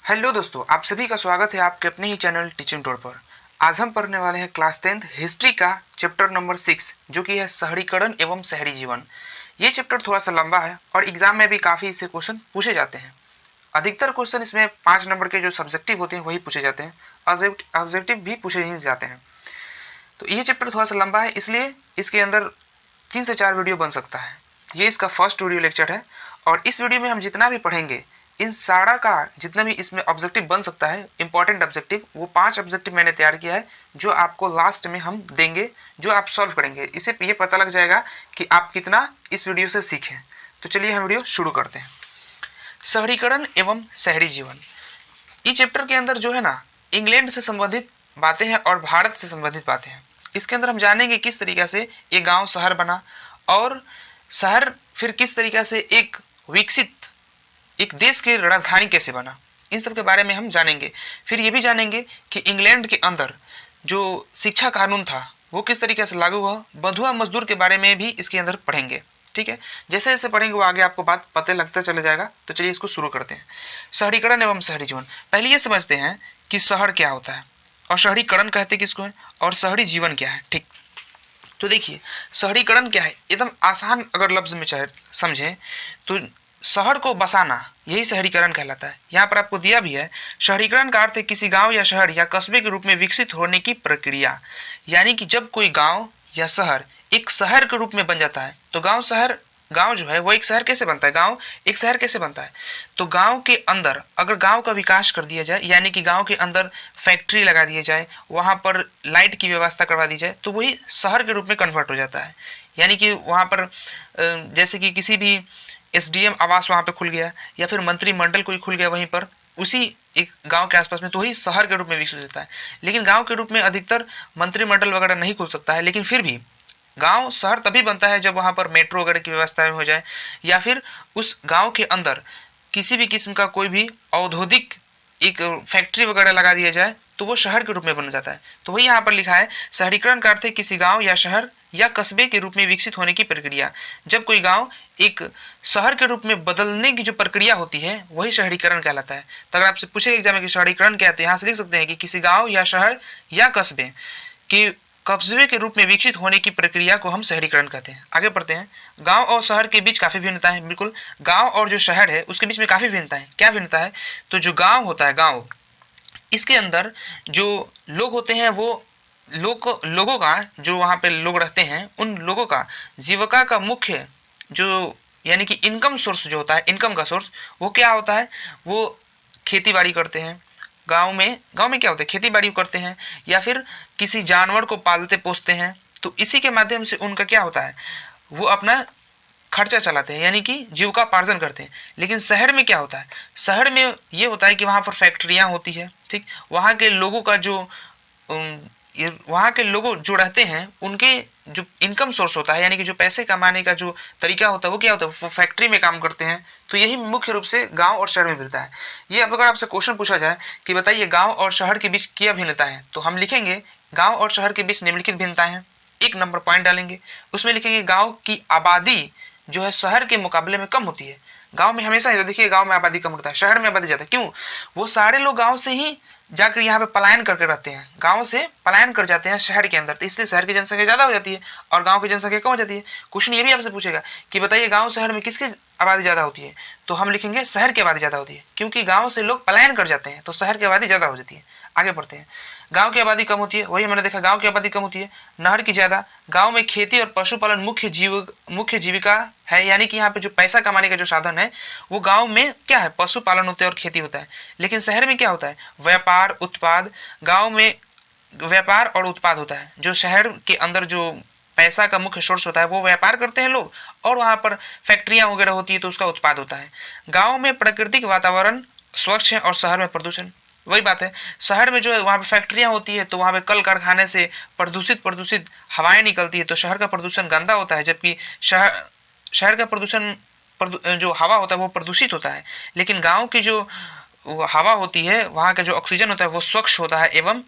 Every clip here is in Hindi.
हेलो दोस्तों, आप सभी का स्वागत है आपके अपने ही चैनल टीचिंग टूर पर। आज हम पढ़ने वाले हैं क्लास 10th हिस्ट्री का चैप्टर नंबर 6 जो कि है शहरीकरण एवं शहरी जीवन। ये चैप्टर थोड़ा सा लंबा है और एग्जाम में भी काफ़ी इससे क्वेश्चन पूछे जाते हैं। अधिकतर क्वेश्चन इसमें 5 नंबर के जो सब्जेक्टिव होते हैं वही पूछे जाते हैं, ऑब्जेक्टिव भी पूछे ही जाते हैं। तो ये चैप्टर थोड़ा सा लंबा है, इसलिए इसके अंदर 3 से 4 वीडियो बन सकता है। ये इसका फर्स्ट वीडियो लेक्चर है और इस वीडियो में हम जितना भी पढ़ेंगे इन सारा का जितना भी इसमें ऑब्जेक्टिव बन सकता है, इंपॉर्टेंट ऑब्जेक्टिव, वो 5 ऑब्जेक्टिव मैंने तैयार किया है जो आपको लास्ट में हम देंगे, जो आप सॉल्व करेंगे। इससे ये पता लग जाएगा कि आप कितना इस वीडियो से सीखें। तो चलिए हम वीडियो शुरू करते हैं। शहरीकरण एवं शहरी जीवन, इस चैप्टर के अंदर जो है ना, इंग्लैंड से संबंधित बातें हैं और भारत से संबंधित बातें हैं। इसके अंदर हम जानेंगे किस तरीक़ा से ये गांव शहर बना और शहर फिर किस तरीक़ा से एक विकसित एक देश की राजधानी कैसे बना, इन सब के बारे में हम जानेंगे। फिर ये भी जानेंगे कि इंग्लैंड के अंदर जो शिक्षा कानून था वो किस तरीके से लागू हुआ, बंधुआ मजदूर के बारे में भी इसके अंदर पढ़ेंगे। ठीक है, जैसे जैसे पढ़ेंगे वो आगे आपको बात पता लगता चला जाएगा। तो चलिए इसको शुरू करते हैं। शहरीकरण एवं शहरी जीवन, पहले ये समझते हैं कि शहर क्या होता है और शहरीकरण कहते किसको है और शहरी जीवन क्या है। ठीक, तो देखिए शहरीकरण क्या है, एकदम आसान अगर लफ्ज़ में चाहे समझें तो शहर को बसाना, यही शहरीकरण कहलाता है। यहाँ पर आपको दिया भी है, शहरीकरण का अर्थ है किसी गांव या शहर या कस्बे के रूप में विकसित होने की प्रक्रिया। यानी कि जब कोई गांव या शहर एक शहर के रूप में बन जाता है तो गांव जो है वो एक शहर कैसे बनता है, गांव एक शहर कैसे बनता है। तो गांव के अंदर अगर गांव का विकास कर दिया जाए, यानी कि गांव के अंदर फैक्ट्री लगा दिए जाए, वहाँ पर लाइट की व्यवस्था करवा दी जाए, तो वही शहर के रूप में कन्वर्ट हो जाता है। यानी कि वहाँ पर जैसे कि किसी भी एसडीएम आवास वहाँ पे खुल गया या फिर मंत्रिमंडल कोई खुल गया वहीं पर उसी एक गांव के आसपास में, तो वही शहर के रूप में विकसित होता है। लेकिन गांव के रूप में अधिकतर मंत्रिमंडल वगैरह नहीं खुल सकता है, लेकिन फिर भी गांव शहर तभी बनता है जब वहाँ पर मेट्रो वगैरह की व्यवस्था हो जाए या फिर उस गांव के अंदर किसी भी किस्म का कोई भी औद्योगिक एक फैक्ट्री वगैरह लगा दिया जाए तो वो शहर के रूप में बन जाता है। तो वही यहाँ पर लिखा है, शहरीकरण का अर्थ है किसी गांव या शहर या कस्बे के रूप में विकसित होने की प्रक्रिया। जब कोई गांव एक शहर के रूप में बदलने की जो प्रक्रिया होती है वही शहरीकरण कहलाता है। तो अगर आपसे पूछे एग्जाम में कि शहरीकरण क्या है तो यहाँ से लिख सकते हैं कि किसी गांव या शहर या कस्बे के कस्बे के रूप में विकसित होने की प्रक्रिया को हम शहरीकरण कहते हैं। आगे बढ़ते हैं। गांव और शहर के बीच काफ़ी भिन्नता है। बिल्कुल, गांव और जो शहर है उसके बीच में काफ़ी भिन्नता है। क्या भिन्नता है? तो जो गांव होता है, गांव, इसके अंदर जो लोग होते हैं वो लोगों का, जो वहाँ पे लोग रहते हैं उन लोगों का जीविका का मुख्य जो यानी कि इनकम सोर्स जो होता है, इनकम का सोर्स वो क्या होता है, वो खेती बाड़ी करते हैं। गांव में क्या होता है, खेती बाड़ी करते हैं या फिर किसी जानवर को पालते पोसते हैं। तो इसी के माध्यम से उनका क्या होता है, वो अपना खर्चा चलाते हैं, यानी कि जीविकापार्जन करते हैं। लेकिन शहर में क्या होता है, शहर में ये होता है कि वहाँ पर फैक्ट्रियाँ होती है। ठीक, वहाँ के लोगों का जो वहाँ के लोग जो रहते हैं उनके जो इनकम सोर्स होता है, यानी कि जो पैसे कमाने का जो तरीका होता है वो क्या होता है, वो फैक्ट्री में काम करते हैं। तो यही मुख्य रूप से गांव और शहर में मिलता है। ये अब अगर आपसे क्वेश्चन पूछा जाए कि बताइए गांव और शहर के बीच क्या भिन्नता है, तो हम लिखेंगे गांव और शहर के बीच निम्नलिखित भिन्नता है। 1 नंबर पॉइंट डालेंगे, उसमें लिखेंगे गाँव की आबादी जो है शहर के मुकाबले में कम होती है। गांव में हमेशा देखिए गांव में आबादी कम होता है, शहर में आबादी ज़्यादा। क्यों? वो सारे लोग गांव से ही जाकर यहाँ पे पलायन करके रहते हैं, गांव से पलायन कर जाते हैं शहर के अंदर, तो इसलिए शहर की जनसंख्या ज़्यादा हो जाती है और गांव की जनसंख्या कम हो जाती है। क्वेश्चन ये भी आपसे पूछेगा कि बताइए गांव शहर में किसकी आबादी ज़्यादा होती है, तो हम लिखेंगे शहर की आबादी ज़्यादा होती है, क्योंकि गाँव से लोग पलायन कर जाते हैं तो शहर की आबादी ज़्यादा हो जाती है। आगे बढ़ते हैं। गांव की आबादी कम होती है, वही मैंने देखा, गांव की आबादी कम होती है, नहर की ज़्यादा। गांव में खेती और पशुपालन मुख्य जीविका है, यानी कि यहाँ पे जो पैसा कमाने का जो साधन है वो गांव में क्या है, पशुपालन होता है और खेती होता है। लेकिन शहर में क्या होता है, व्यापार उत्पाद। गांव में व्यापार और उत्पाद होता है, जो शहर के अंदर जो पैसा का मुख्य सोर्स होता है वो व्यापार करते हैं लोग, और वहाँ पर फैक्ट्रियाँ वगैरह होती है तो उसका उत्पाद होता है। गाँव में प्राकृतिक वातावरण स्वच्छ है और शहर में प्रदूषण। वही बात है, शहर में जो है वहाँ पे फैक्ट्रियाँ होती है तो वहाँ पे कल कारखाने से प्रदूषित हवाएं निकलती है, तो शहर का प्रदूषण गंदा होता है, जबकि शहर का प्रदूषण जो हवा होता है वो प्रदूषित होता है। लेकिन गांव की जो हवा होती है, वहाँ का जो ऑक्सीजन होता है वो स्वच्छ होता है एवं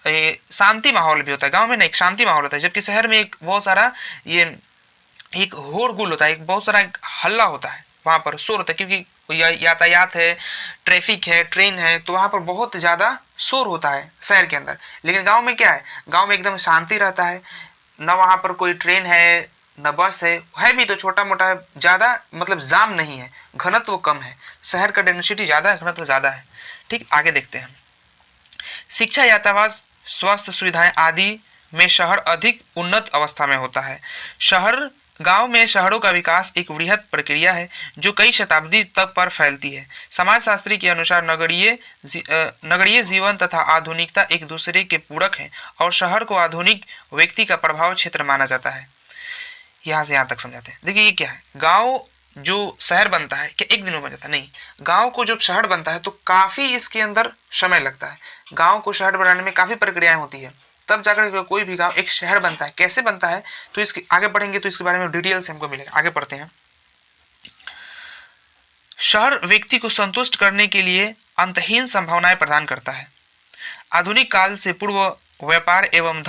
शांति माहौल भी होता है। गांव में ना एक शांति माहौल होता है, जबकि शहर में एक बहुत सारा ये एक होरगुल होता है, एक बहुत सारा हल्ला होता है, वहाँ पर शोर होता है, क्योंकि यातायात है, ट्रैफिक है, ट्रेन है, तो वहाँ पर बहुत ज़्यादा शोर होता है शहर के अंदर। लेकिन गांव में क्या है, गांव में एकदम शांति रहता है, न वहाँ पर कोई ट्रेन है न बस है भी तो छोटा मोटा है, ज़्यादा मतलब जाम नहीं है, घनत्व कम है। शहर का डेंसिटी ज़्यादा है, घनत्व ज़्यादा है। ठीक, आगे देखते हैं। शिक्षा, यातायात, स्वास्थ्य सुविधाएं आदि में शहर अधिक उन्नत अवस्था में होता है। गांव में शहरों का विकास एक वृहद प्रक्रिया है जो कई शताब्दी तक पर फैलती है। समाजशास्त्री के अनुसार नगरीय जीवन तथा आधुनिकता एक दूसरे के पूरक हैं और शहर को आधुनिक व्यक्ति का प्रभाव क्षेत्र माना जाता है। यहाँ से यहाँ तक समझाते हैं। देखिए ये क्या है, गांव जो शहर बनता है क्या एक दिन में बन जाता है? नहीं, गांव को जब शहर बनता है तो काफ़ी इसके अंदर समय लगता है। गांव को शहर बनाने में काफ़ी प्रक्रियाएं होती है, तब जाकर कोई भी गांव एक शहर बनता है। कैसे बनता है तो इसके आगे पढ़ेंगे तो इसके बारे में डिटेल से हमको मिलेगा। आगे पढ़ते हैं। शहर व्यक्ति को संतुष्ट करने के लिए अंतहीन संभावनाएं प्रदान करता है। आधुनिक काल से पूर्व व्यापार एवं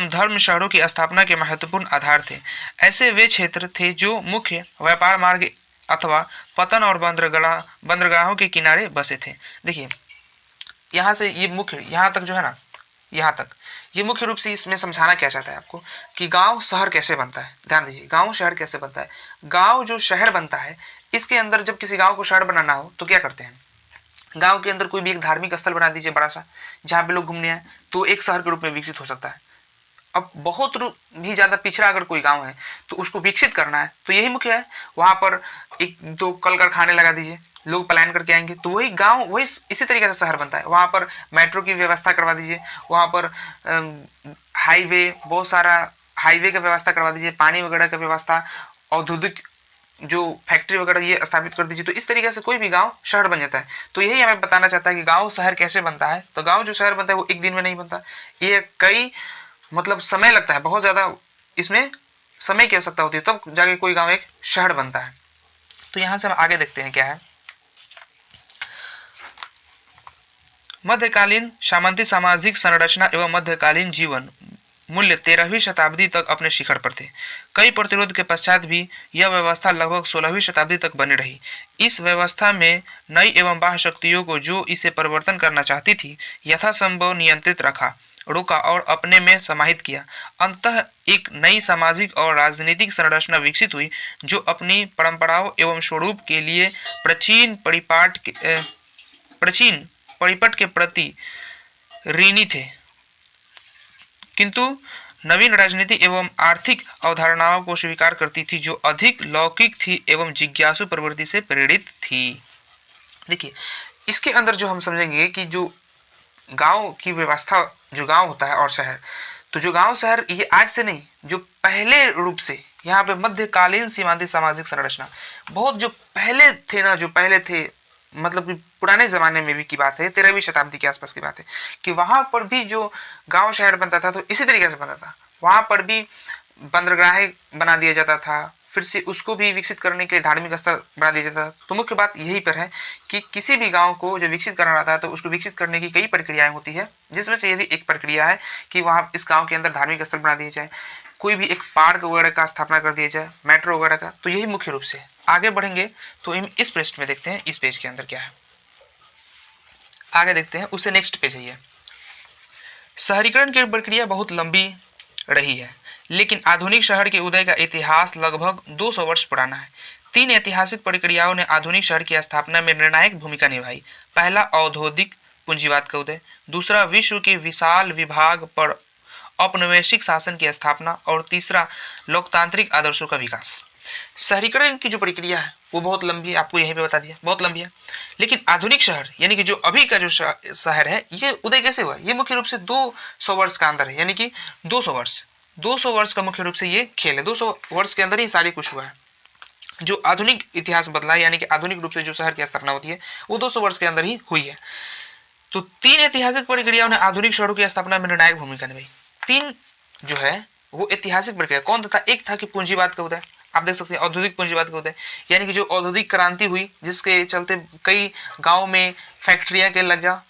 धर्म शहरों की स्थापना के महत्वपूर्ण आधार थे। ऐसे वे क्षेत्र थे जो मुख्य व्यापार मार्ग अथवा पतन और बंदरगाहों के किनारे बसे थे। देखिए यहाँ से ये मुख्य, यहाँ तक जो है ना, यहाँ तक ये मुख्य रूप से इसमें समझाना क्या चाहता है आपको कि गांव शहर कैसे बनता है। ध्यान दीजिए, गांव शहर कैसे बनता है। गांव जो शहर बनता है, इसके अंदर जब किसी गांव को शहर बनाना हो तो क्या करते हैं, गांव के अंदर कोई भी एक धार्मिक स्थल बना दीजिए बड़ा सा, जहाँ पे लोग घूमने आए, तो एक शहर के रूप में विकसित हो सकता है। अब बहुत भी ज़्यादा पिछड़ा अगर कोई गांव है तो उसको विकसित करना है तो यही मुख्य है। वहाँ पर एक दो कल कारखाने लगा दीजिए, लोग पलायन करके आएंगे, तो वही गांव वही इसी तरीके से शहर बनता है। वहाँ पर मेट्रो की व्यवस्था करवा दीजिए, वहाँ पर हाईवे, बहुत सारा हाईवे का व्यवस्था करवा दीजिए, पानी वगैरह का व्यवस्था, औद्योगिक जो फैक्ट्री वगैरह ये स्थापित कर दीजिए, तो इस तरीके से कोई भी गांव शहर बन जाता है। तो यही हमें बताना चाहता है कि गांव शहर कैसे बनता है। तो गांव जो शहर बनता है वो एक दिन में नहीं बनता, ये कई मतलब समय लगता है, बहुत ज़्यादा इसमें समय की आवश्यकता होती है, तब जाके कोई गांव एक शहर बनता है। तो यहाँ से हम आगे देखते हैं क्या है। मध्यकालीन सामंती सामाजिक संरचना एवं मध्यकालीन जीवन मूल्य 13वीं शताब्दी तक अपने शिखर पर थे। कई प्रतिरोध के पश्चात भी यह व्यवस्था लगभग 16वीं शताब्दी तक बनी रही। इस व्यवस्था में नई एवं बाह्य शक्तियों को जो इसे परिवर्तन करना चाहती थी यथासंभव नियंत्रित रोका और अपने में समाहित किया। अंततः एक नई सामाजिक और राजनीतिक संरचना विकसित हुई जो अपनी परंपराओं एवं स्वरूप के लिए प्राचीन परिपट के प्रति ऋणी थे, किंतु नवीन राजनीति एवं आर्थिक अवधारणाओं को स्वीकार करती थी जो अधिक लौकिक थी एवं जिज्ञासु प्रवृत्ति से प्रेरित थी। देखिए इसके अंदर जो हम समझेंगे कि जो गांव की व्यवस्था, जो गांव होता है और शहर, तो जो गांव शहर ये आज से नहीं, जो पहले रूप से यहाँ पे मध्यकालीन सीमांती सामाजिक संरचना, बहुत जो पहले थे ना, जो पहले थे मतलब कि पुराने ज़माने में भी की बात है, 13वीं शताब्दी के आसपास की बात है, कि वहाँ पर भी जो गांव शहर बनता था तो इसी तरीके से बनता था। वहाँ पर भी बंदरगाहें बना दिया जाता था, फिर से उसको भी विकसित करने के लिए धार्मिक स्थल बना दिया जाता था। तो मुख्य बात यही पर है कि किसी भी गांव को जब विकसित करना रहता है तो उसको विकसित करने की कई प्रक्रियाएं होती है, जिसमें से ये भी एक प्रक्रिया है कि वहाँ इस गाँव के अंदर धार्मिक स्थल बना दिए जाए, कोई भी एक पार्क वगैरह का स्थापना कर दिया जाए, मेट्रो वगैरह का। तो यही मुख्य रूप से। आगे बढ़ेंगे तो हम इस पृष्ठ में देखते हैं इस पेज के अंदर क्या है। आगे देखते हैं, उससे नेक्स्ट पेज है ये। शहरीकरण की प्रक्रिया बहुत लंबी रही है, लेकिन आधुनिक शहर के उदय का इतिहास लगभग 200 वर्ष पुराना है। 3 ऐतिहासिक प्रक्रियाओं ने आधुनिक शहर की स्थापना में निर्णायक भूमिका निभाई। पहला औद्योगिक पूंजीवाद का उदय, दूसरा विश्व के विशाल विभाग पर औपनिवेशिक शासन की स्थापना और तीसरा लोकतांत्रिक आदर्शों का विकास। शहरीकरण की जो प्रक्रिया है वो बहुत लंबी है, आपको यहीं पे बता दिया, बहुत लंबी है। लेकिन आधुनिक शहर यानी कि जो अभी का जो शहर है ये उदय कैसे हुआ, ये मुख्य रूप से 200 वर्ष का अंदर है, यानी कि 200 वर्ष का मुख्य रूप से ये खेल है। 200 वर्ष के अंदर ही सारी कुछ हुआ है। जो आधुनिक इतिहास बदला है, यानी कि आधुनिक रूप से जो शहर की स्थापना होती है वो 200 वर्ष के अंदर ही हुई है। तो 3 ऐतिहासिक प्रक्रियाओं ने आधुनिक शहरों की स्थापना में निर्णायक भूमिका निभाई। 3 जो है वो ऐतिहासिक प्रक्रिया कौन था? एक था कि पूंजीवाद का उदय, आप देख सकते हैं औद्योगिक पूंजीवाद का उदय, यानी कि जो औद्योगिक क्रांति हुई जिसके चलते कई गाँव में फैक्ट्रियाँ के लगा।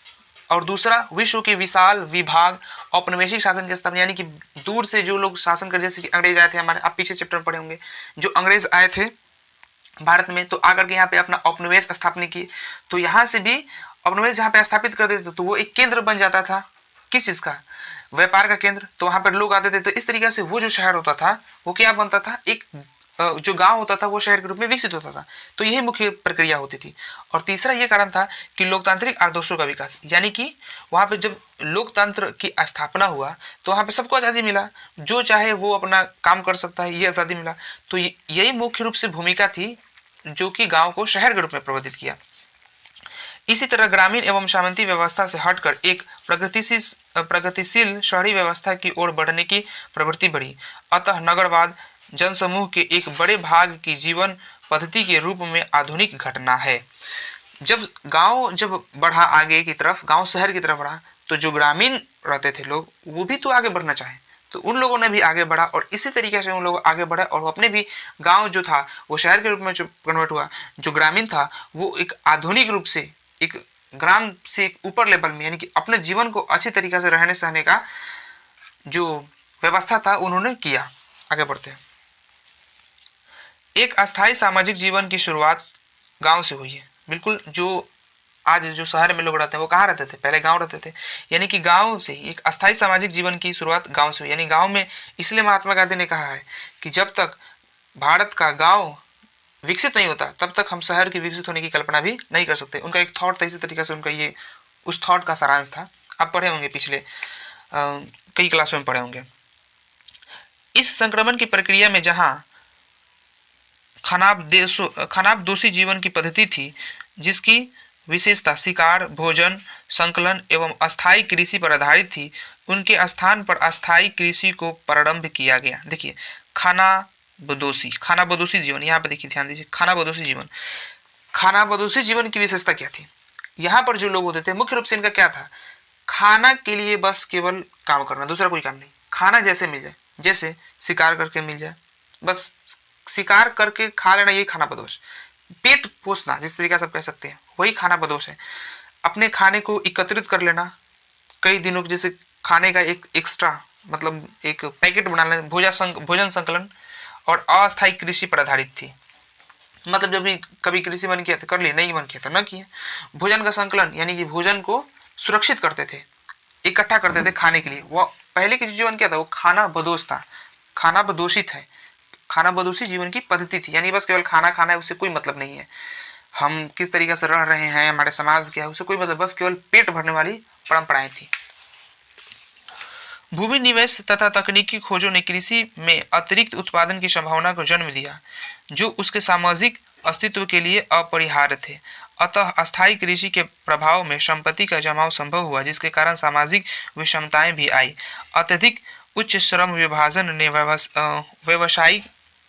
और दूसरा विश्व के विशाल विभाग औपनिवेशिक शासन की स्थापना, यानी कि दूर से जो लोग शासन कर, जैसे कि अंग्रेज आए थे हमारे, आप पीछे चैप्टर में पढ़े होंगे, जो अंग्रेज आए थे भारत में, तो आकर के यहाँ पे अपना उपनिवेश स्थापना किए। तो यहाँ से भी उपनिवेश यहाँ पे स्थापित कर देते तो वो एक केंद्र बन जाता था, किस चीज का, व्यापार का केंद्र। तो वहां पर लोग आते थे, तो इस तरीके से वो जो शहर होता था वो क्या बनता था, एक जो गांव होता था वो शहर के रूप में विकसित होता था। तो यही मुख्य प्रक्रिया होती थी। और तीसरा ये कारण था कि लोकतांत्रिक आदर्शों का विकास, यानी कि वहां पे जब लोकतंत्र की स्थापना हुआ तो वहां पे सबको आज़ादी मिला, जो चाहे वो अपना काम कर सकता है, ये आज़ादी मिला। तो यही मुख्य रूप से भूमिका थी जो कि गांव को शहर के रूप में प्रवर्तित किया। इसी तरह ग्रामीण एवं सामंती व्यवस्था से हटकर एक प्रगतिशील शहरी व्यवस्था की ओर बढ़ने की प्रवृत्ति बढ़ी। अतः नगरवाद जनसमूह के एक बड़े भाग की जीवन पद्धति के रूप में आधुनिक घटना है। जब बढ़ा आगे की तरफ, गांव शहर की तरफ बढ़ा, तो जो ग्रामीण रहते थे लोग वो भी तो आगे बढ़ना चाहे, तो उन लोगों ने भी आगे बढ़ा और इसी तरीके से उन लोग आगे बढ़े और अपने भी गांव जो था वो शहर के रूप में जो कन्वर्ट हुआ। जो ग्रामीण था वो एक आधुनिक रूप से, एक ग्राम से एक ऊपर लेवल में, यानी कि अपने जीवन को अच्छी तरीके से रहने सहने का जो व्यवस्था था उन्होंने किया। आगे बढ़ते हैं। एक अस्थायी सामाजिक जीवन की शुरुआत गांव से हुई है। बिल्कुल, जो आज जो शहर में लोग रहते हैं वो कहाँ रहते थे, पहले गांव रहते थे। यानी कि गांव से ही एक अस्थायी सामाजिक जीवन की शुरुआत गांव से हुई। यानी गांव में, इसलिए महात्मा गांधी ने कहा है कि जब तक भारत का गांव विकसित नहीं होता तब तक हम शहर के विकसित होने की कल्पना भी नहीं कर सकते। उनका एक थॉट था, इसी तरीके से उनका ये उस थॉट का सारांश था। आप पढ़े होंगे, पिछले कई क्लासों में पढ़े होंगे। इस संक्रमण की प्रक्रिया में जहां खानाबदोशी जीवन की पद्धति थी, जिसकी विशेषता शिकार, भोजन, संकलन एवं अस्थायी कृषि पर आधारित थी, उनके स्थान पर अस्थायी कृषि को प्रारंभ किया गया। देखिए, खानाबदोशी जीवन, यहाँ पे देखिए, ध्यान दीजिए, खानाबदोशी जीवन की विशेषता क्या थी। यहाँ पर जो लोग होते थे मुख्य रूप से इनका क्या था, खाना के लिए बस केवल काम करना, दूसरा कोई काम नहीं। खाना जैसे मिल जाए, जैसे शिकार करके मिल जाए, बस शिकार करके खा लेना, यही खानाबदोश। पेट पोषना, जिस तरीके से आप कह सकते हैं, वही खानाबदोश है। अपने खाने को एकत्रित कर लेना कई दिनों के, जैसे खाने का एक एक्स्ट्रा, मतलब एक पैकेट बना लेना, भोजन संकलन। और अस्थायी कृषि पर आधारित थी, मतलब जब भी कभी कृषि मन किया तो कर लिया, नहीं मन किया तो न किया। भोजन का संकलन, यानी कि भोजन को सुरक्षित करते थे, इकट्ठा करते थे खाने के लिए। वो पहले की जीवन क्या था, वो खानाबदोश था, खानाबदोषित है, खानाबदोशी जीवन की पद्धति थी। यानी बस केवल खाना खाना है, उससे कोई मतलब नहीं है, हम किस तरीके से रह रहे हैं, हमारे समाज क्या है, उससे कोई मतलब, बस केवल पेट भरने वाली परंपराएं थी। भूमि निवेश तथा तकनीकी खोजों ने कृषि में अतिरिक्त उत्पादन की संभावना को जन्म दिया, जो उसके सामाजिक अस्तित्व के लिए अपरिहार्य थे। अतः अस्थायी कृषि के प्रभाव में संपत्ति का जमाव संभव हुआ, जिसके कारण सामाजिक विषमताएं भी आई। अत्यधिक उच्च श्रम विभाजन ने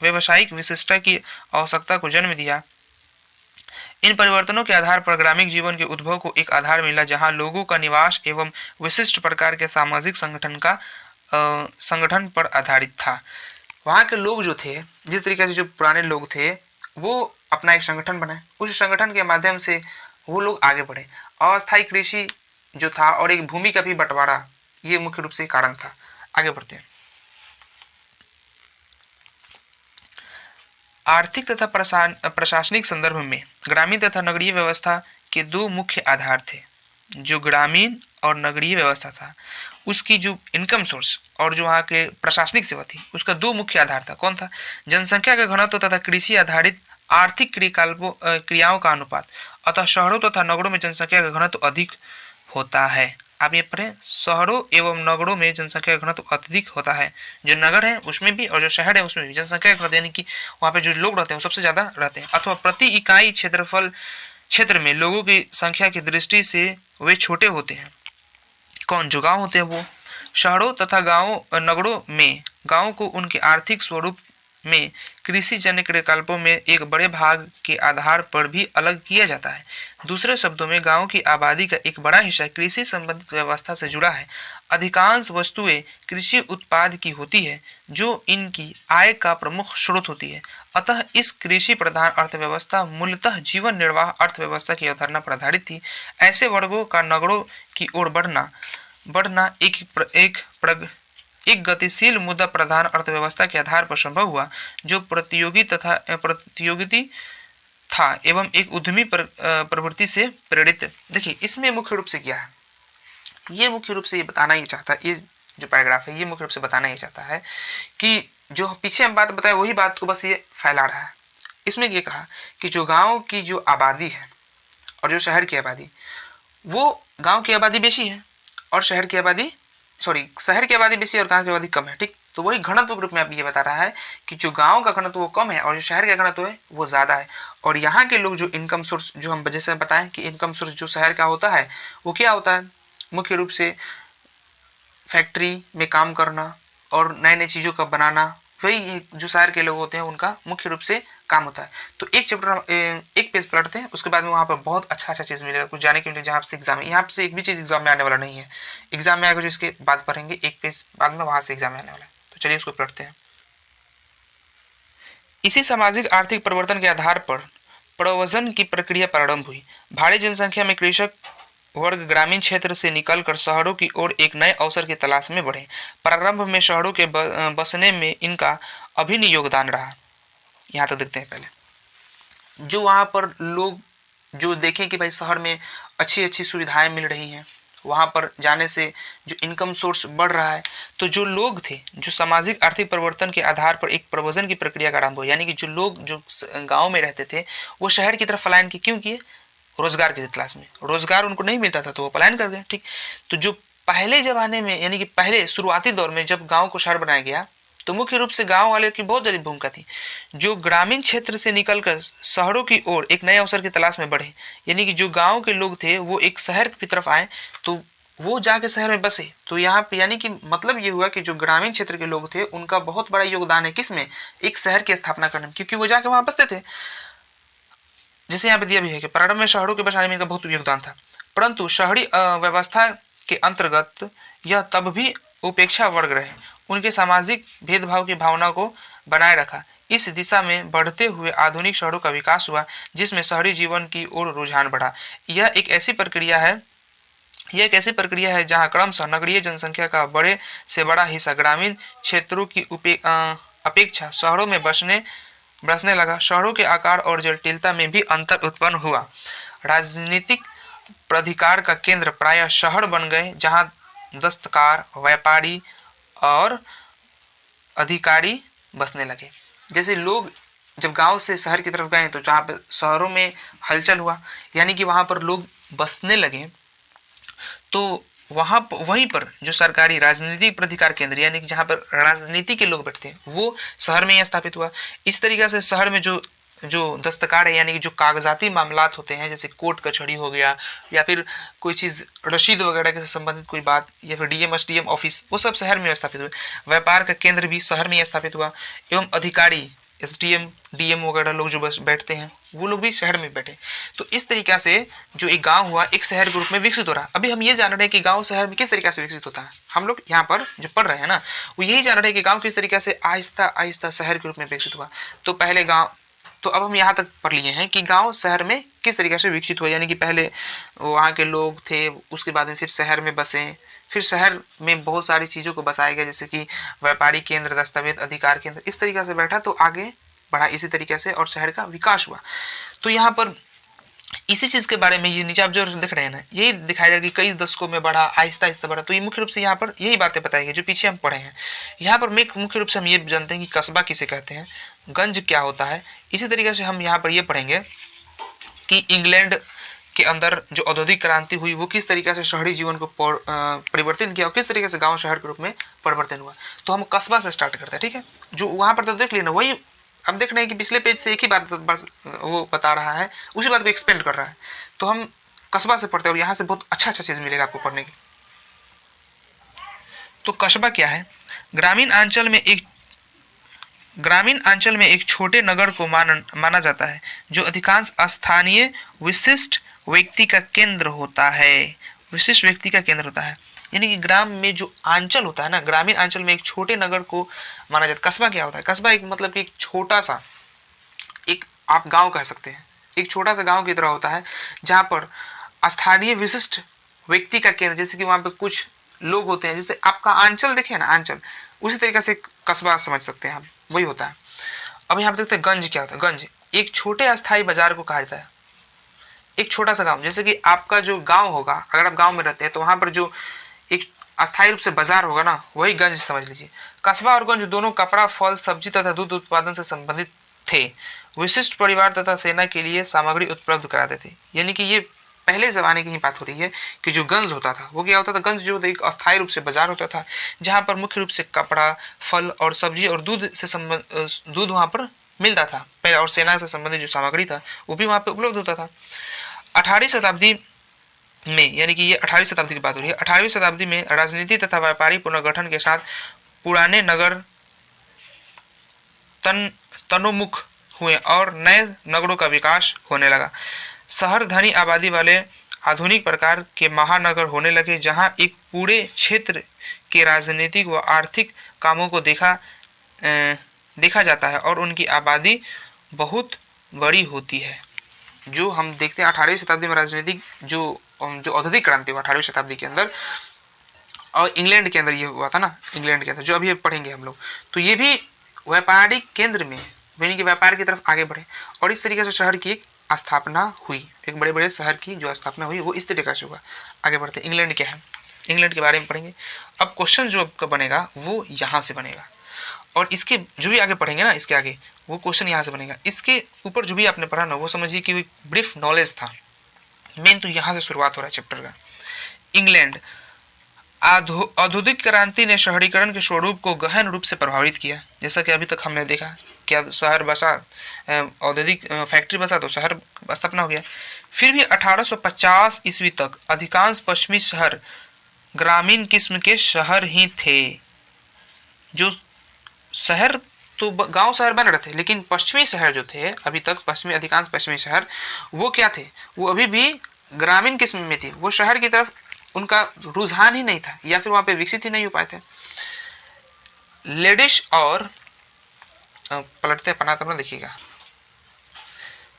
व्यवसायिक विशिष्टता की आवश्यकता को जन्म दिया। इन परिवर्तनों के आधार पर ग्रामीण जीवन के उद्भव को एक आधार मिला, जहां लोगों का निवास एवं विशिष्ट प्रकार के सामाजिक संगठन पर आधारित था। वहाँ के लोग जो थे, जिस तरीके से जो पुराने लोग थे, वो अपना एक संगठन बनाए, उस संगठन के माध्यम से वो लोग आगे बढ़े। अस्थायी कृषि जो था और एक भूमि का भी बंटवारा, ये मुख्य रूप से कारण था। आगे बढ़ते हैं। आर्थिक तथा प्रशासनिक संदर्भ में ग्रामीण तथा नगरीय व्यवस्था के दो मुख्य आधार थे। जो ग्रामीण और नगरीय व्यवस्था था, उसकी जो इनकम सोर्स और जो वहाँ के प्रशासनिक सेवा थी, उसका दो मुख्य आधार था। कौन था? जनसंख्या का घनत्व तथा कृषि आधारित आर्थिक क्रियाओं का अनुपात। अतः शहरों तथा नगरों में जनसंख्या का घनत्व अधिक होता है। आप ये पढ़ें, शहरों एवं नगरों में जनसंख्या का घनत्व अत्यधिक होता है। जो नगर है उसमें भी और जो शहर है उसमें भी जनसंख्या का घनत्व, यानी कि वहाँ पे जो लोग रहते हैं वो सबसे ज्यादा रहते हैं। अथवा प्रति इकाई क्षेत्र में लोगों की संख्या की दृष्टि से वे छोटे होते हैं। कौन? जो गाँव होते हैं वो। शहरों तथा नगरों में गाँव को उनके आर्थिक स्वरूप में कृषि जन्य क्रियाकलापों में एक बड़े भाग के आधार पर भी अलग किया जाता है। दूसरे शब्दों में गांव की आबादी का एक बड़ा हिस्सा कृषि संबंधित व्यवस्था से जुड़ा है। अधिकांश वस्तुएं कृषि उत्पाद की होती है, जो इनकी आय का प्रमुख स्रोत होती है। अतः इस कृषि प्रधान अर्थव्यवस्था मूलतः जीवन निर्वाह अर्थव्यवस्था की अवधारणा पर आधारित थी। ऐसे वर्गों का नगरों की ओर बढ़ना एक गतिशील मुद्दा प्रधान अर्थव्यवस्था के आधार पर संभव हुआ, जो प्रतियोगिता था एवं एक उद्यमी प्रवृत्ति से प्रेरित। देखिए इसमें मुख्य रूप से क्या है, ये मुख्य रूप से ये बताना ही चाहता है, ये जो पैराग्राफ है ये मुख्य रूप से बताना ही चाहता है कि जो पीछे हम बात बताए वही बात को बस ये फैला रहा है। इसमें ये कहा कि जो गांव की जो आबादी है और जो शहर की आबादी, वो गांव की आबादी बेसी है और शहर की आबादी शहर की आबादी बेसी और गांव की आबादी कम है। ठीक, तो वही घनत्व के रूप में अब ये बता रहा है कि जो गांव का घनत्व वो कम है और जो शहर का घनत्व है वो ज़्यादा है। और यहाँ के लोग जो इनकम सोर्स, जो हम जैसे बताएं कि इनकम सोर्स जो शहर का होता है वो क्या होता है, मुख्य रूप से फैक्ट्री में काम करना और नए नए चीज़ों का बनाना, वही जो शहर के लोग होते हैं उनका मुख्य रूप से काम होता है। तो एक चैप्टर एक पेज पलटते हैं, उसके बाद में वहाँ पर बहुत अच्छा चीज़ मिलेगा कुछ जाने के लिए जहाँ से एग्जाम है। यहाँ से एक भी चीज़ एग्जाम में आने वाला नहीं है, एग्जाम में आएगा जो इसके बाद पढ़ेंगे एक पेज बाद में वहाँ से एग्जाम में आने वाला है। तो चलिए उसको पलटते हैं। इसी सामाजिक आर्थिक परिवर्तन के आधार पर प्रव्रजन की प्रक्रिया प्रारंभ हुई। भारी जनसंख्या में कृषक वर्ग ग्रामीण क्षेत्र से निकलकर शहरों की ओर एक नए अवसर की तलाश में बढ़े। प्रारंभ में शहरों के बसने में इनका अभिन्न योगदान रहा। यहाँ तक देखते हैं पहले जो वहाँ पर लोग जो देखें कि भाई शहर में अच्छी अच्छी सुविधाएं मिल रही हैं, वहाँ पर जाने से जो इनकम सोर्स बढ़ रहा है, तो जो लोग थे जो सामाजिक आर्थिक परिवर्तन के आधार पर एक प्रव्रजन की प्रक्रिया का आरंभ हो, यानी कि जो लोग जो गाँव में रहते थे वो शहर की तरफ पलायन की क्यों किए, रोजगार की तलाश में। रोजगार उनको नहीं मिलता था तो वो पलायन कर गए। ठीक, तो जो पहले जमाने में यानी कि पहले शुरुआती दौर में जब गांव को शहर बनाया गया तो मुख्य रूप से गांव वाले की बहुत ज़्यादा भूमिका थी। जो ग्रामीण क्षेत्र से निकलकर शहरों की ओर एक नए अवसर की तलाश में बढ़े, यानी कि जो गांव के लोग थे वो एक शहर की तरफ आए तो वो जाके शहर में बसे। तो यहाँ पे यानी कि मतलब ये हुआ कि जो ग्रामीण क्षेत्र के लोग थे उनका बहुत बड़ा योगदान है किसमें, एक शहर की स्थापना करने में, क्योंकि वो जाके वहाँ बसते थे। जैसे यहाँ पे दिया भी है कि प्रारंभ में शहरों के बसाने में इनका बहुत योगदान था, परंतु शहरी व्यवस्था के अंतर्गत यह तब भी उपेक्षा वर्ग रहे, उनके सामाजिक भेदभाव की भावना को बनाए रखा। इस दिशा में बढ़ते हुए आधुनिक शहरों का विकास हुआ जिसमें शहरी जीवन की ओर रुझान बढ़ा। यह एक ऐसी प्रक्रिया है जहां क्रमशः नगरीय जनसंख्या का बड़े से बड़ा हिस्सा ग्रामीण क्षेत्रों की अपेक्षा शहरों में बसने लगा। शहरों के आकार और जटिलता में भी अंतर उत्पन्न हुआ। राजनीतिक प्राधिकार का केंद्र प्रायः शहर बन गए जहां दस्तकार, व्यापारी और अधिकारी बसने लगे। जैसे लोग जब गांव से शहर की तरफ गए तो जहाँ पे शहरों में हलचल हुआ यानी कि वहाँ पर लोग बसने लगे, तो वहीं पर जो सरकारी राजनीतिक प्राधिकार केंद्र यानी कि जहाँ पर राजनीति के लोग बैठते हैं वो शहर में ही स्थापित हुआ। इस तरीके से शहर में जो दस्तकार है यानी कि जो कागजाती मामलात होते हैं जैसे कोर्ट कचहरी हो गया या फिर कोई चीज़ रसीद वगैरह के से संबंधित कोई बात या फिर डीएम एसडीएम ऑफिस, वो सब शहर में स्थापित हुए। व्यापार का केंद्र भी शहर में स्थापित हुआ एवं अधिकारी एसडीएम डीएम वगैरह लोग जो बस बैठते हैं वो लोग भी शहर में बैठे। तो इस तरीक़ा से जो एक गांव हुआ एक शहर के रूप में विकसित हो रहा। अभी हम ये जान रहे हैं कि गांव शहर में किस तरीके से विकसित होता है। हम लोग यहाँ पर जो पढ़ रहे हैं ना वो यही जान रहे हैं कि गांव किस तरीके से आहिस्ता आहिस्ता शहर के रूप में विकसित हुआ। तो पहले गाँव, तो अब हम यहाँ तक पढ़ लिए हैं कि गांव शहर में किस तरीके से विकसित हुआ, यानी कि पहले वहाँ के लोग थे, उसके बाद में फिर शहर में बसे, फिर शहर में बहुत सारी चीज़ों को बसाया गया जैसे कि व्यापारी केंद्र, दस्तावेज अधिकार केंद्र, इस तरीके से बैठा तो आगे बढ़ा इसी तरीके से और शहर का विकास हुआ। तो यहाँ पर इसी चीज़ के बारे में ये नीचे आप जो देख रहे हैं ना यही दिखाया जा रहा है कि कई दशकों में बढ़ा, आहिस्ता आहिस्ता बढ़ा। तो ये मुख्य रूप से यहाँ पर यही बातें बताई गई जो पीछे हम पढ़े हैं। यहाँ पर मुख्य रूप से हम ये जानते हैं कि कस्बा किसे कहते हैं, गंज क्या होता है। इसी तरीके से हम यहाँ पर ये पढ़ेंगे कि इंग्लैंड के अंदर जो औद्योगिक क्रांति हुई वो किस तरीके से शहरी जीवन को परिवर्तित किया और किस तरीके से गाँव शहर के रूप में परिवर्तन हुआ। तो हम कस्बा से स्टार्ट करते हैं, ठीक है। जो वहाँ पर तो देख लेना वही अब देख रहे हैं कि पिछले पेज से एक ही बात बस वो बता रहा है, उसी बात को एक्सपेंड कर रहा है। तो हम कस्बा से पढ़ते हैं और यहाँ से बहुत अच्छा चीज़ मिलेगा आपको पढ़ने की। तो कस्बा क्या है? ग्रामीण अंचल में एक छोटे नगर को माना जाता है जो अधिकांश स्थानीय विशिष्ट व्यक्ति का केंद्र होता है। विशिष्ट व्यक्ति का केंद्र होता है यानी कि ग्राम में जो आंचल होता है ना, ग्रामीण आंचल में एक छोटे नगर को माना जाता है। कस्बा क्या होता है? कस्बा एक मतलब कि एक छोटा सा, एक आप गांव कह सकते हैं, एक छोटा सा गांव की तरह होता है जहां पर स्थानीय विशिष्ट व्यक्ति का केंद्र, जैसे कि वहां पे कुछ लोग होते हैं, जैसे आपका आंचल देखे ना, आंचल उसी तरीके से कस्बा समझ सकते हैं हम, वही होता है। अब यहाँ पे देखते हैं गंज क्या होता है। गंज एक छोटे अस्थायी बाजार को कहा जाता है। एक छोटा सा गांव, जैसे कि आपका जो गांव होगा, अगर आप गांव में रहते हैं तो वहां पर जो एक अस्थायी रूप से बाजार होगा ना, वही गंज समझ लीजिए। कस्बा और गंज दोनों कपड़ा, फल, सब्जी तथा दूध उत्पादन से संबंधित थे। विशिष्ट परिवार तथा सेना के लिए सामग्री उपलब्ध कराते थे। यानी कि ये पहले जमाने की ही बात हो रही है कि जो गंज होता था वो क्या होता था, गंज जो एक अस्थायी रूप से बाजार होता था जहाँ पर मुख्य रूप से कपड़ा, फल और सब्जी और दूध वहाँ पर मिलता था पहले, और सेना से संबंधित जो सामग्री था वो भी वहाँ पे उपलब्ध होता था। 18वीं शताब्दी में, यानी कि ये 18वीं शताब्दी की बात हो रही है, 18वीं शताब्दी में राजनीति तथा व्यापारिक पुनर्गठन के साथ पुराने नगर तनोन्मुख हुए और नए नगरों का विकास होने लगा। शहर धनी आबादी वाले आधुनिक प्रकार के महानगर होने लगे, जहां एक पूरे क्षेत्र के राजनीतिक व आर्थिक कामों को देखा जाता है और उनकी आबादी बहुत बड़ी होती है। जो हम देखते हैं 18वीं शताब्दी में राजनीतिक जो औद्योगिक क्रांति हुआ 18वीं शताब्दी के अंदर, और इंग्लैंड के अंदर ये हुआ था ना, इंग्लैंड के अंदर जो अभी पढ़ेंगे हम लोग, तो ये भी व्यापारिक केंद्र में, यानी कि व्यापार की तरफ आगे बढ़े और इस तरीके से शहर की एक स्थापना हुई। एक बड़े बड़े शहर की जो स्थापना हुई वो इस तरीके से हुआ। आगे बढ़ते, इंग्लैंड क्या है, इंग्लैंड के बारे में पढ़ेंगे। अब क्वेश्चन जो आपका बनेगा वो यहाँ से बनेगा, और इसके जो भी आगे पढ़ेंगे ना, इसके आगे वो क्वेश्चन यहाँ से बनेगा। इसके ऊपर जो भी आपने पढ़ा ना वो समझिए कि ब्रीफ नॉलेज था। मेन तो यहाँ से शुरुआत हो रहा है चैप्टर का। इंग्लैंड, औद्योगिक क्रांति ने शहरीकरण के स्वरूप को गहन रूप से प्रभावित किया। जैसा कि अभी तक हमने देखा, क्या शहर बसा, औद्योगिक फैक्ट्री बसा तो शहर स्थापना हो गया। फिर भी 1850 ईस्वी तक अधिकांश पश्चिमी शहर ग्रामीण किस्म के शहर ही थे। जो शहर तो गांव शहर बन रहे थे, लेकिन पश्चिमी शहर जो थे अभी तक, अधिकांश पश्चिमी शहर वो क्या थे, वो अभी भी ग्रामीण किस्म में थी। वो शहर की तरफ उनका रुझान ही नहीं था, या फिर वहां पे विकसित ही नहीं हो पाए थे। लेडिस और पलटते पन्ना तब देखिएगा,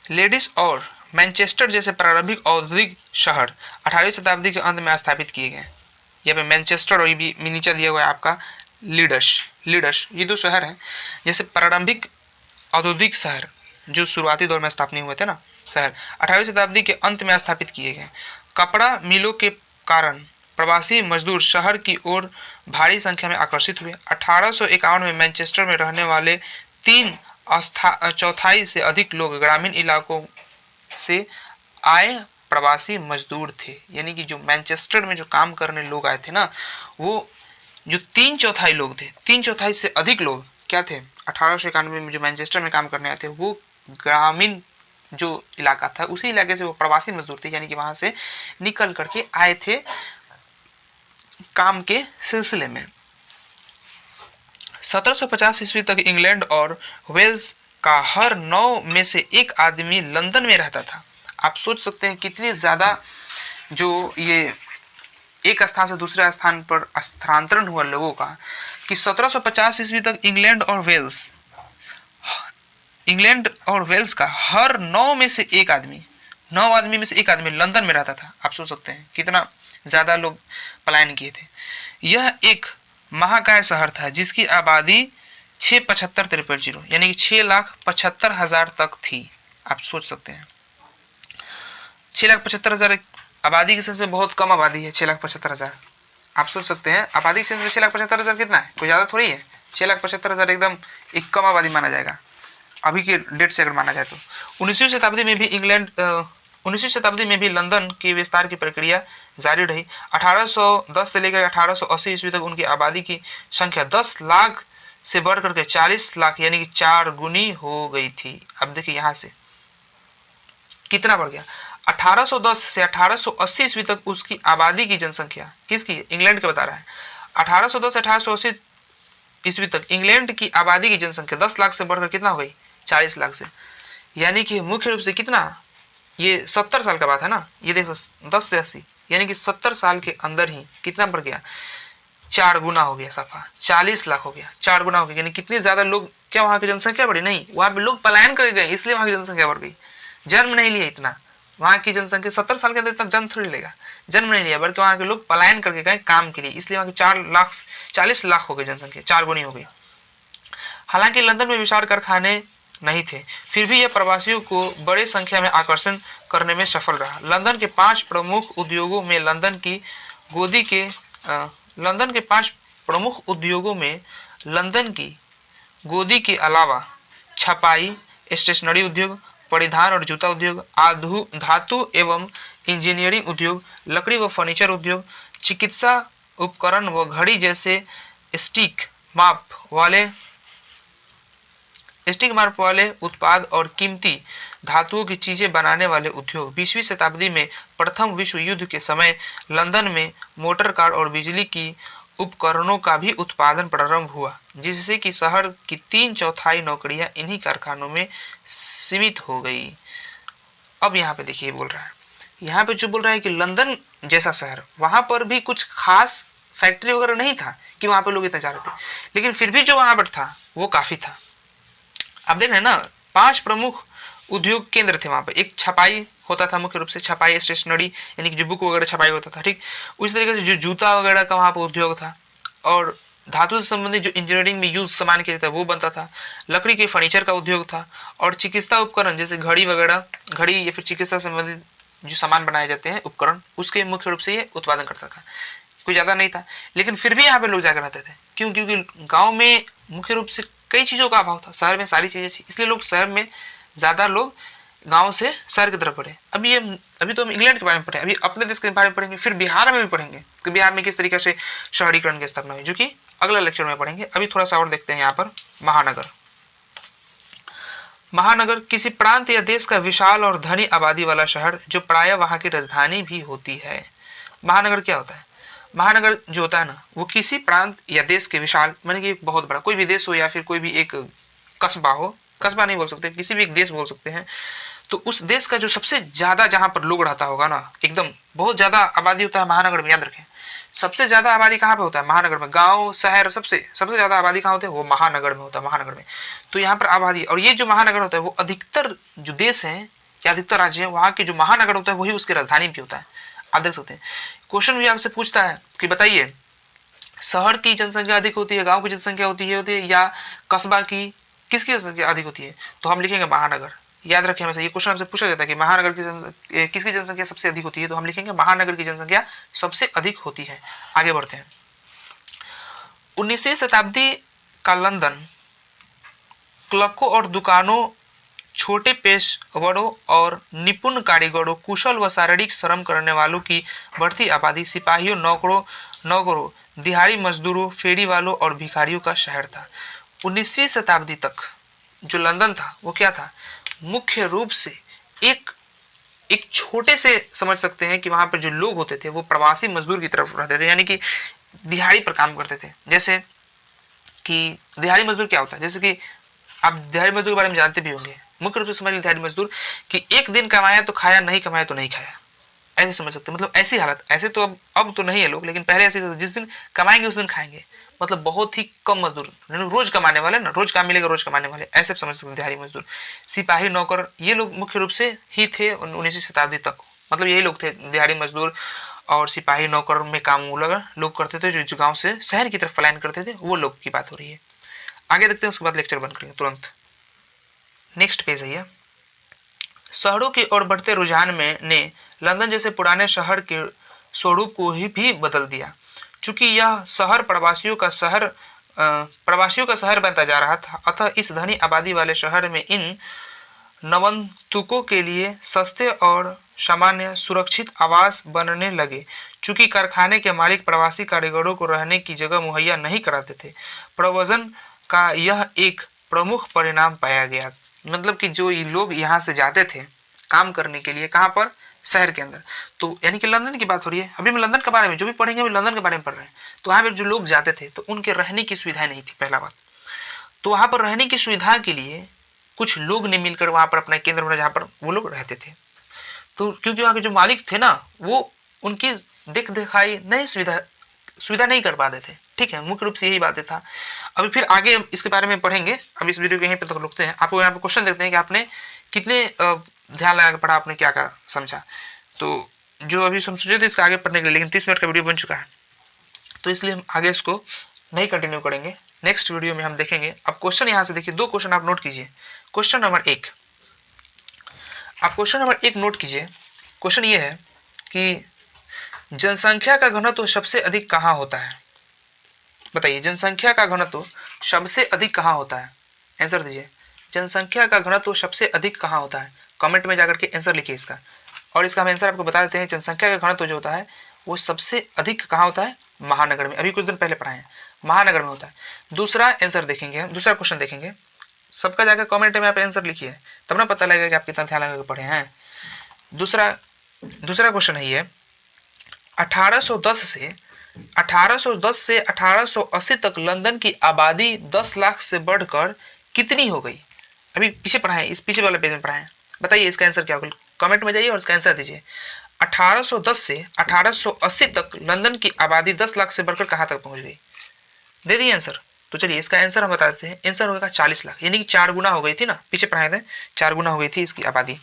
लेडिस और मैनचेस्टर जैसे प्रारंभिक औद्योगिक शहर 18वीं शताब्दी के अंत में स्थापित किए गए। यहाँ पे मैनचेस्टर और ये भी नीचे दिया हुआ है आपका लीडस, ये दो शहर हैं जैसे प्रारंभिक औद्योगिक शहर जो शुरुआती दौर में स्थापना हुए थे ना शहर, 18वीं शताब्दी के अंत में स्थापित किए गए। कपड़ा मिलों के कारण प्रवासी मजदूर शहर की ओर भारी संख्या में आकर्षित हुए। 1851 में मैनचेस्टर में रहने वाले 3/4 से अधिक लोग ग्रामीण इलाकों से आए प्रवासी मजदूर थे। यानी कि जो मैनचेस्टर में जो काम करने लोग आए थे ना, वो जो 3/4 लोग थे, 3/4 से अधिक लोग क्या थे, 1891 में जो मैनचेस्टर में काम करने आए थे वो ग्रामीण जो इलाका था उसी इलाके से वो प्रवासी मजदूर थे, यानी कि वहां से निकल करके आए थे काम के सिलसिले में। 1750 ईस्वी तक इंग्लैंड और वेल्स का हर 9 में से एक आदमी लंदन में रहता था। आप सोच सकते हैं कितनी ज्यादा जो ये एक स्थान से दूसरे स्थान पर स्थानांतरण हुआ लोगों का, कि 1750 ईस्वी तक इंग्लैंड और वेल्स का हर 9 में से एक आदमी, 9 आदमी में से एक आदमी लंदन में रहता था। आप सोच सकते हैं कितना ज्यादा लोग पलायन किए थे। यह एक महाकाय शहर था जिसकी आबादी 675,030 यानी कि 6,75,000 तक थी। आप सोच सकते हैं 6,75,000 आबादी के सेंस में बहुत कम आबादी है। 6,75,000 आप सोच सकते हैं आबादी के सेंस में 6,75,000 कितना है, कोई ज़्यादा थोड़ी है। 6,75,000 एकदम एक कम आबादी माना जाएगा अभी के डेट से अगर माना जाए तो। 19वीं शताब्दी में भी लंदन के विस्तार की प्रक्रिया जारी रही। 1810 से लेकर 1880 ईस्वी तक उनकी आबादी की संख्या 10 लाख से बढ़ करके 40 लाख यानी कि 4 गुनी हो गई थी। अब देखिए यहाँ से कितना बढ़ गया। 1810 से 1880 ईस्वी तक उसकी आबादी की जनसंख्या, किसकी, इंग्लैंड के बता रहा है। 1810 से 1880 ईस्वी तक इंग्लैंड की आबादी की जनसंख्या 10 लाख से बढ़कर कितना हो गई, 40 लाख से। यानी कि मुख्य रूप से कितना, ये 70 साल का बात है ना, ये देखो 10 से 80 यानी कि 70 साल के अंदर ही कितना बढ़ गया, 4 गुना हो गया, सफा 40 लाख हो गया, 4 गुना हो गया। यानी कितनी ज्यादा लोग, क्या वहां की जनसंख्या बढ़ी, नहीं, वहां पे लोग पलायन कर गए इसलिए वहां की जनसंख्या बढ़ गई। जन्म नहीं लिया इतना, वहां की जनसंख्या 70 साल के अंदर इतना जन्म थोड़ी लेगा, जन्म नहीं लिया, बल्कि वहां के लोग पलायन करके गए काम के लिए, इसलिए वहां की 40 लाख हो गई जनसंख्या, 4 गुनी हो गई। हालांकि लंदन में विशाल कारखाने नहीं थे, फिर भी यह प्रवासियों को बड़े संख्या में आकर्षण करने में सफल रहा। लंदन के 5 प्रमुख उद्योगों में लंदन के 5 प्रमुख उद्योगों में लंदन की गोदी के अलावा छपाई, स्टेशनरी उद्योग, परिधान और जूता उद्योग, धातु एवं इंजीनियरिंग उद्योग, लकड़ी व फर्नीचर उद्योग, चिकित्सा उपकरण व घड़ी जैसे स्टिक माप वाले उत्पाद और कीमती धातुओं की चीजें बनाने वाले उद्योग। 20वीं शताब्दी में प्रथम विश्व युद्ध के समय लंदन में मोटर कार और बिजली की उपकरणों का भी उत्पादन प्रारंभ हुआ, जिससे कि शहर की 3/4 नौकरियां इन्हीं कारखानों में सीमित हो गई। अब यहाँ पे देखिए बोल रहा है, यहाँ पे जो बोल रहा है कि लंदन जैसा शहर, वहां पर भी कुछ खास फैक्ट्री वगैरह नहीं था कि वहां पे लोग इतना जा रहे थे, लेकिन फिर भी जो वहां पर था वो काफी था। आप देख रहे हैं ना, 5 प्रमुख उद्योग केंद्र थे वहां पे। एक छपाई होता था, मुख्य रूप से छपाई, स्टेशनरी यानी कि जो बुक वगैरह छपाई होता था, ठीक। उसी तरीके से जो जूता वगैरह का वहां पर उद्योग था, और धातु से संबंधित जो इंजीनियरिंग में यूज सामान किया जाता है वो बनता था। लकड़ी के फर्नीचर का उद्योग था, और चिकित्सा उपकरण जैसे घड़ी वगैरह, घड़ी या फिर चिकित्सा संबंधित जो सामान बनाए जाते हैं उपकरण, उसके मुख्य रूप से ये उत्पादन करता था। कोई ज्यादा नहीं था, लेकिन फिर भी यहाँ पे लोग जाकर रहते थे। क्यों? क्योंकि गाँव में मुख्य रूप से कई चीजों का अभाव था, शहर में सारी चीजें थी, इसलिए लोग शहर में ज्यादा लोग गांव से शहर की तरफ बढ़े। अभी तो हम इंग्लैंड के बारे में पढ़े, अभी अपने देश के बारे में पढ़ेंगे, फिर बिहार में भी पढ़ेंगे कि बिहार में किस तरीके से शहरीकरण की स्थापना हुई, जो कि अगला लेक्चर में पढ़ेंगे। अभी थोड़ा सा और देखते हैं यहाँ पर महानगर किसी प्रांत या देश का विशाल और धनी आबादी वाला शहर, जो प्रायः वहां की राजधानी भी होती है। महानगर क्या होता है? महानगर जो होता है ना, वो किसी प्रांत या देश के विशाल, माने कि बहुत बड़ा कोई भी देश हो या फिर कोई भी एक कस्बा हो, कस्बा नहीं बोल सकते, किसी भी एक देश बोल सकते हैं, तो उस देश का जो सबसे ज्यादा जहां पर लोग रहता होगा ना, एकदम बहुत ज्यादा आबादी होता है महानगर में। याद रखें, सबसे ज्यादा आबादी कहाँ पे होता है? महानगर में। गांव शहर सबसे ज्यादा आबादी कहाँ होते हैं? वो महानगर में होता है, महानगर में। तो यहाँ पर आबादी, और ये जो महानगर होता है वो अधिकतर जो देश है या अधिकतर राज्य है, वहां के जो महानगर होता है वही उसकी राजधानी भी होता है। आप देख सकते हैं, क्वेश्चन भी आपसे पूछता है कि बताइए शहर की जनसंख्या अधिक होती है, गांव की जनसंख्या होती है या कस्बा की, किसकी जनसंख्या अधिक होती है? तो हम लिखेंगे महानगर। याद रखें, हमेशा ये क्वेश्चन आपसे पूछा जाता है कि महानगर की किसकी जनसंख्या सबसे अधिक होती है, तो हम लिखेंगे महानगर की जनसंख्या सबसे अधिक होती है। आगे बढ़ते हैं। 19वीं शताब्दी का लंदन क्लर्कों और दुकानों, छोटे पेशेवरों और निपुण कारीगरों, कुशल व शारीरिक श्रम करने वालों की बढ़ती आबादी, सिपाहियों, नौकरों, दिहाड़ी मजदूरों, फेरी वालों और भिखारियों का शहर था। 19वीं शताब्दी तक जो लंदन था वो क्या था? मुख्य रूप से एक छोटे से समझ सकते हैं कि वहां पर जो लोग होते थे वो प्रवासी मजदूर की तरफ रहते थे, यानी कि दिहाड़ी पर काम करते थे। जैसे कि दिहाड़ी मजदूर क्या होता है, जैसे कि आप दिहाड़ी मजदूर के बारे में जानते भी होंगे। मुख्य रूप से समझ लीजिए दिहाड़ी मजदूर कि एक दिन कमाया तो खाया, नहीं कमाया तो नहीं खाया, ऐसे समझ सकते हैं। मतलब ऐसी हालत, ऐसे तो अब तो नहीं है लोग, लेकिन पहले ऐसे जिस दिन कमाएंगे उस दिन खाएंगे, मतलब बहुत ही कम मजदूर, रोज कमाने वाले ना, रोज काम मिलेगा रोज कमाने वाले, ऐसे समझ सकते हैं दिहाड़ी मजदूर। सिपाही, नौकर, ये लोग मुख्य रूप से ही थे 19वीं शताब्दी तक, मतलब यही लोग थे दिहाड़ी मजदूर और सिपाही नौकर में काम लोग करते थे, जो गाँव से शहर की तरफ पलायन करते थे, वो लोग की बात हो रही है। आगे देखते हैं, उसके बाद लेक्चर बंद करेंगे तुरंत। नेक्स्ट पेज है ये। शहरों की ओर बढ़ते रुझान में ने लंदन जैसे पुराने शहर के स्वरूप को ही भी बदल दिया। चूंकि यह शहर प्रवासियों का शहर बनता जा रहा था, अतः इस धनी आबादी वाले शहर में इन नवंतुकों के लिए सस्ते और सामान्य सुरक्षित आवास बनने लगे। चूंकि कारखाने के मालिक प्रवासी कारीगरों को रहने की जगह मुहैया नहीं कराते थे, प्रव्रजन का यह एक प्रमुख परिणाम पाया गया। मतलब कि जो ये लोग यहाँ से जाते थे काम करने के लिए, कहाँ पर? शहर के अंदर। तो यानी कि लंदन की बात हो रही है। अभी मैं लंदन के बारे में जो भी पढ़ेंगे अभी लंदन के बारे में पढ़ रहे हैं। तो वहाँ पर जो लोग जाते थे तो उनके रहने की सुविधाएं नहीं थी, पहला बात। तो वहाँ पर रहने की सुविधा के लिए कुछ लोग ने मिलकर वहाँ पर अपना केंद्र बना, जहाँ पर वो लोग रहते थे। तो क्योंकि वहाँ के जो मालिक थे ना, वो उनकी देख दिखाई नहीं सुविधा नहीं कर पाते थे। ठीक है, मुख्य रूप से यही बातें था। अभी फिर आगे इसके बारे में पढ़ेंगे। अब इस वीडियो को यहीं पे तक रुकते हैं। आपको यहाँ पे क्वेश्चन देखते हैं कि आपने कितने ध्यान लगा के पढ़ा, आपने क्या क्या समझा। तो जो अभी हम सोचे थे इसका आगे पढ़ने के लिए, लेकिन 30 मिनट का वीडियो बन चुका है, तो इसलिए हम आगे इसको नहीं कंटिन्यू करेंगे। नेक्स्ट वीडियो में हम देखेंगे। अब क्वेश्चन यहाँ से देखिए, 2 क्वेश्चन आप नोट कीजिए। क्वेश्चन नंबर 1, आप क्वेश्चन नंबर 1 नोट कीजिए। क्वेश्चन ये है कि जनसंख्या का घनत्व सबसे अधिक कहाँ होता है? बताइए, जनसंख्या का घनत्व सबसे अधिक कहाँ होता है? आंसर दीजिए। जनसंख्या का घनत्व सबसे अधिक कहाँ होता है? कमेंट में जाकर के आंसर लिखिए इसका। और इसका हम आंसर आपको बता देते हैं। जनसंख्या का घनत्व जो होता है वो सबसे अधिक कहाँ होता है? महानगर में। अभी कुछ दिन पहले पढ़ाए हैं, महानगर में होता है। दूसरा आंसर देखेंगे हम, दूसरा क्वेश्चन देखेंगे। सबका जाकर कमेंट में आप आंसर लिखिए, तब ना पता लगेगा कि आप कितना ध्यान लगा के पढ़े हैं। दूसरा क्वेश्चन है ये, 1810 से 1880 तक लंदन की आबादी 10 लाख से बढ़कर कितनी हो गई? अभी पीछे पढ़ाएं, इस पीछे वाले पेज में पढ़ाएं। बताइए इसका आंसर क्या होगा? कमेंट में जाइए और इसका आंसर दीजिए। 1810 से 1880 तक लंदन की आबादी 10 लाख से बढ़कर कहाँ तक पहुंच गई? दे दिए आंसर। तो चलिए इसका आंसर हम बता देते हैं। आंसर होगा 40 लाख, यानी कि 4 गुना हो गई थी ना, पीछे पढ़ाए थे, 4 गुना हो गई थी इसकी आबादी।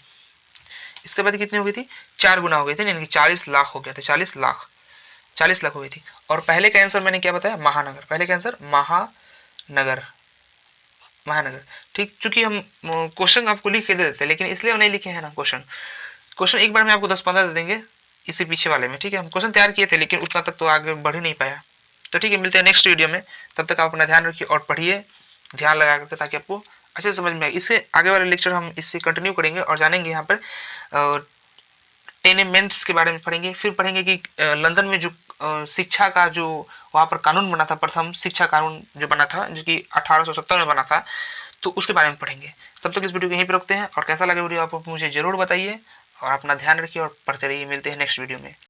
इसके बाद कितनी हो गई थी? 4 गुना हो गई थी, यानी कि 40 लाख हो गया था। 40 लाख हो गई थी। और पहले का आंसर मैंने क्या बताया? महानगर। पहले का आंसर महानगर। ठीक, चूंकि हम क्वेश्चन आपको लिख के दे देते हैं, लेकिन इसलिए हम नहीं लिखे हैं ना क्वेश्चन एक बार में आपको 10-15 दे देंगे इसी पीछे वाले में। ठीक है, हम क्वेश्चन तैयार किए थे लेकिन उतना तक तो आगे बढ़ ही नहीं पाया। तो ठीक है, मिलते हैं नेक्स्ट वीडियो में। तब तक आप अपना ध्यान रखिए और पढ़िए ध्यान लगा करके, ताकि आपको अच्छे समझ में आए। इससे आगे वाले लेक्चर हम इससे कंटिन्यू करेंगे और जानेंगे यहाँ पर टेनेमेंट्स के बारे में पढ़ेंगे। फिर पढ़ेंगे कि लंदन में जो शिक्षा का जो वहाँ पर कानून बना था, प्रथम शिक्षा कानून जो बना था, जो कि 1870 में बना था, तो उसके बारे में पढ़ेंगे। तब तक इस वीडियो को यहीं पर रखते हैं, और कैसा लगे वीडियो आप मुझे जरूर बताइए और अपना ध्यान रखिए और पढ़ते रहिए। मिलते हैं नेक्स्ट वीडियो में।